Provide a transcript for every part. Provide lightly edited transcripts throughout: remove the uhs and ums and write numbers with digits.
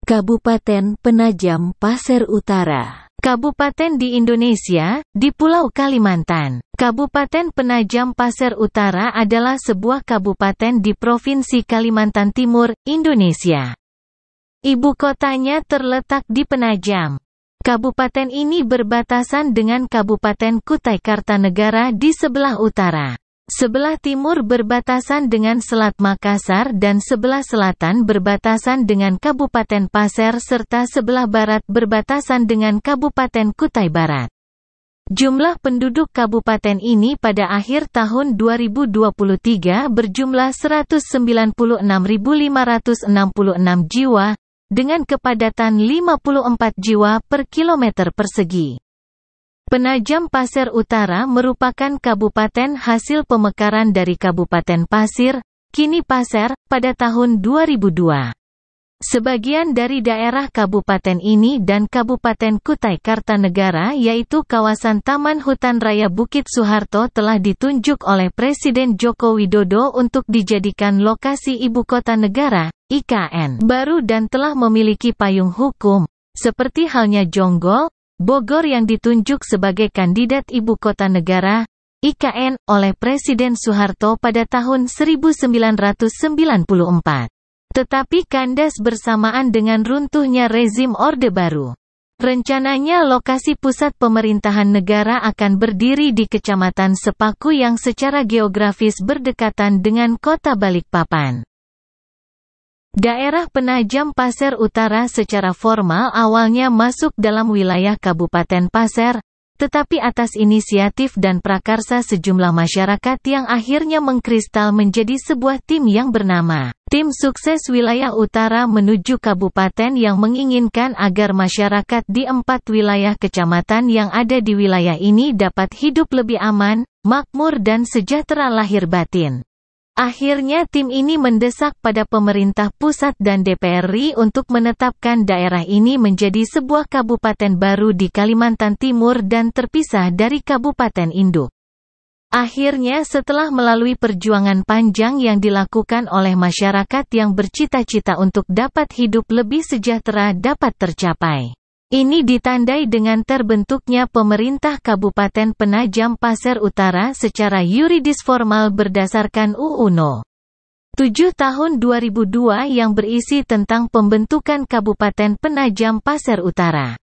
Kabupaten Penajam Pasir Utara. Kabupaten di Indonesia, di Pulau Kalimantan. Kabupaten Penajam Pasir Utara adalah sebuah kabupaten di Provinsi Kalimantan Timur, Indonesia. Ibu kotanya terletak di Penajam. Kabupaten ini berbatasan dengan Kabupaten Kutai Kartanegara di sebelah utara. Sebelah timur berbatasan dengan Selat Makassar dan sebelah selatan berbatasan dengan Kabupaten Pasir serta sebelah barat berbatasan dengan Kabupaten Kutai Barat. Jumlah penduduk kabupaten ini pada akhir tahun 2023 berjumlah 196.566 jiwa, dengan kepadatan 54 jiwa per kilometer persegi. Penajam Pasir Utara merupakan kabupaten hasil pemekaran dari Kabupaten Pasir, kini Pasir, pada tahun 2002. Sebagian dari daerah kabupaten ini dan Kabupaten Kutai Kartanegara yaitu kawasan Taman Hutan Raya Bukit Soeharto telah ditunjuk oleh Presiden Joko Widodo untuk dijadikan lokasi ibu kota negara, IKN, baru dan telah memiliki payung hukum, seperti halnya Jonggol, Bogor yang ditunjuk sebagai kandidat ibu kota negara, IKN, oleh Presiden Soeharto pada tahun 1994. Tetapi kandas bersamaan dengan runtuhnya rezim Orde Baru. Rencananya lokasi pusat pemerintahan negara akan berdiri di Kecamatan Sepaku yang secara geografis berdekatan dengan kota Balikpapan. Daerah Penajam Pasir Utara secara formal awalnya masuk dalam wilayah Kabupaten Pasir, tetapi atas inisiatif dan prakarsa sejumlah masyarakat yang akhirnya mengkristal menjadi sebuah tim yang bernama Tim Sukses Wilayah Utara menuju Kabupaten yang menginginkan agar masyarakat di 4 wilayah kecamatan yang ada di wilayah ini dapat hidup lebih aman, makmur dan sejahtera lahir batin. Akhirnya tim ini mendesak pada pemerintah pusat dan DPR RI untuk menetapkan daerah ini menjadi sebuah kabupaten baru di Kalimantan Timur dan terpisah dari kabupaten induk. Akhirnya setelah melalui perjuangan panjang yang dilakukan oleh masyarakat yang bercita-cita untuk dapat hidup lebih sejahtera dapat tercapai. Ini ditandai dengan terbentuknya pemerintah Kabupaten Penajam Pasir Utara secara yuridis formal berdasarkan UU No. 7 Tahun 2002 yang berisi tentang pembentukan Kabupaten Penajam Pasir Utara.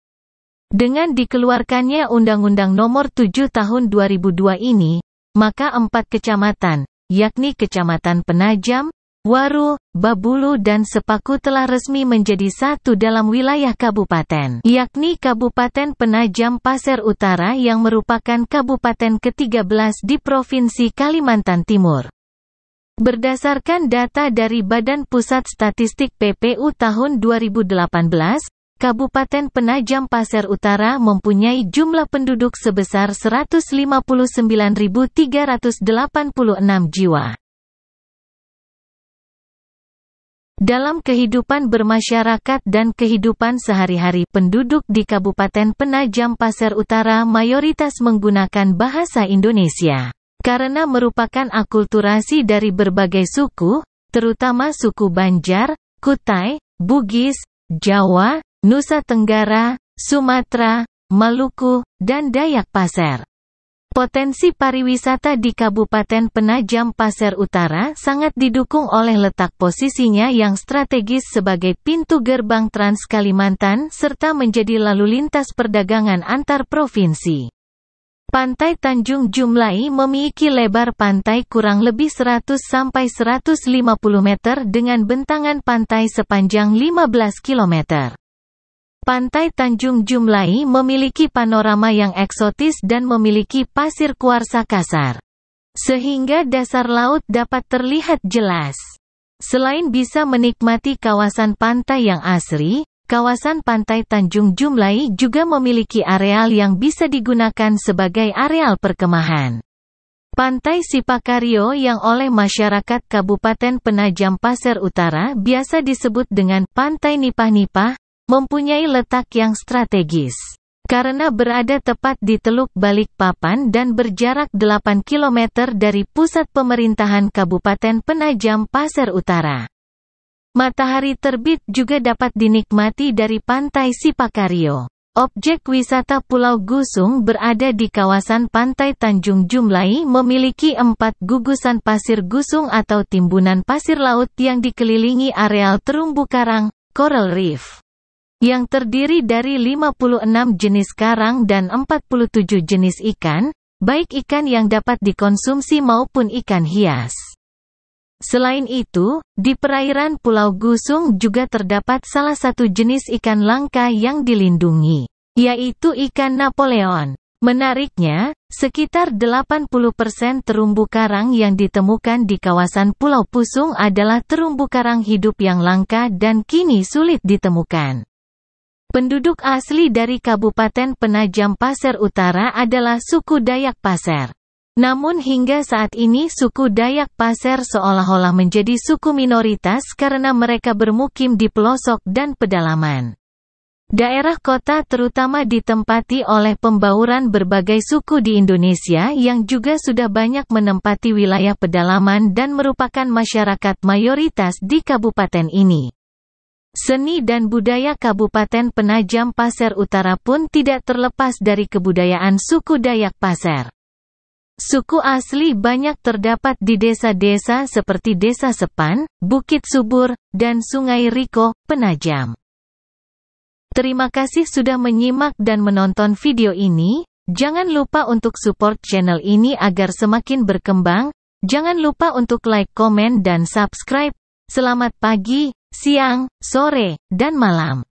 Dengan dikeluarkannya Undang-Undang Nomor 7 Tahun 2002 ini, maka 4 kecamatan, yakni Kecamatan Penajam, Waru, Babulu dan Sepaku telah resmi menjadi satu dalam wilayah kabupaten, yakni Kabupaten Penajam Pasir Utara yang merupakan kabupaten ke-13 di Provinsi Kalimantan Timur. Berdasarkan data dari Badan Pusat Statistik PPU tahun 2018, Kabupaten Penajam Pasir Utara mempunyai jumlah penduduk sebesar 159.386 jiwa. Dalam kehidupan bermasyarakat dan kehidupan sehari-hari penduduk di Kabupaten Penajam Pasir Utara mayoritas menggunakan bahasa Indonesia. Karena merupakan akulturasi dari berbagai suku, terutama suku Banjar, Kutai, Bugis, Jawa, Nusa Tenggara, Sumatera, Maluku, dan Dayak Pasir. Potensi pariwisata di Kabupaten Penajam Pasir Utara sangat didukung oleh letak posisinya yang strategis sebagai pintu gerbang Trans Kalimantan serta menjadi lalu lintas perdagangan antar provinsi. Pantai Tanjung Jumlai memiliki lebar pantai kurang lebih 100 sampai 150 meter dengan bentangan pantai sepanjang 15 km. Pantai Tanjung Jumlai memiliki panorama yang eksotis dan memiliki pasir kuarsa kasar, sehingga dasar laut dapat terlihat jelas. Selain bisa menikmati kawasan pantai yang asri, kawasan Pantai Tanjung Jumlai juga memiliki areal yang bisa digunakan sebagai areal perkemahan. Pantai Sipakario yang oleh masyarakat Kabupaten Penajam Pasir Utara biasa disebut dengan Pantai Nipah-Nipah, mempunyai letak yang strategis. Karena berada tepat di Teluk Balikpapan dan berjarak 8 km dari pusat pemerintahan Kabupaten Penajam Pasir Utara. Matahari terbit juga dapat dinikmati dari Pantai Sipakario. Objek wisata Pulau Gusung berada di kawasan Pantai Tanjung Jumlai, memiliki 4 gugusan pasir gusung atau timbunan pasir laut yang dikelilingi areal terumbu karang, coral reef, yang terdiri dari 56 jenis karang dan 47 jenis ikan, baik ikan yang dapat dikonsumsi maupun ikan hias. Selain itu, di perairan Pulau Gusung juga terdapat salah satu jenis ikan langka yang dilindungi, yaitu ikan Napoleon. Menariknya, sekitar 80% terumbu karang yang ditemukan di kawasan Pulau Pusung adalah terumbu karang hidup yang langka dan kini sulit ditemukan. Penduduk asli dari Kabupaten Penajam Pasir Utara adalah suku Dayak Pasir. Namun hingga saat ini suku Dayak Pasir seolah-olah menjadi suku minoritas karena mereka bermukim di pelosok dan pedalaman. Daerah kota terutama ditempati oleh pembauran berbagai suku di Indonesia yang juga sudah banyak menempati wilayah pedalaman dan merupakan masyarakat mayoritas di kabupaten ini. Seni dan budaya Kabupaten Penajam Pasir Utara pun tidak terlepas dari kebudayaan suku Dayak Pasir. Suku asli banyak terdapat di desa-desa seperti Desa Sepan, Bukit Subur, dan Sungai Riko, Penajam. Terima kasih sudah menyimak dan menonton video ini. Jangan lupa untuk support channel ini agar semakin berkembang. Jangan lupa untuk like, komen, dan subscribe. Selamat pagi, siang, sore, dan malam.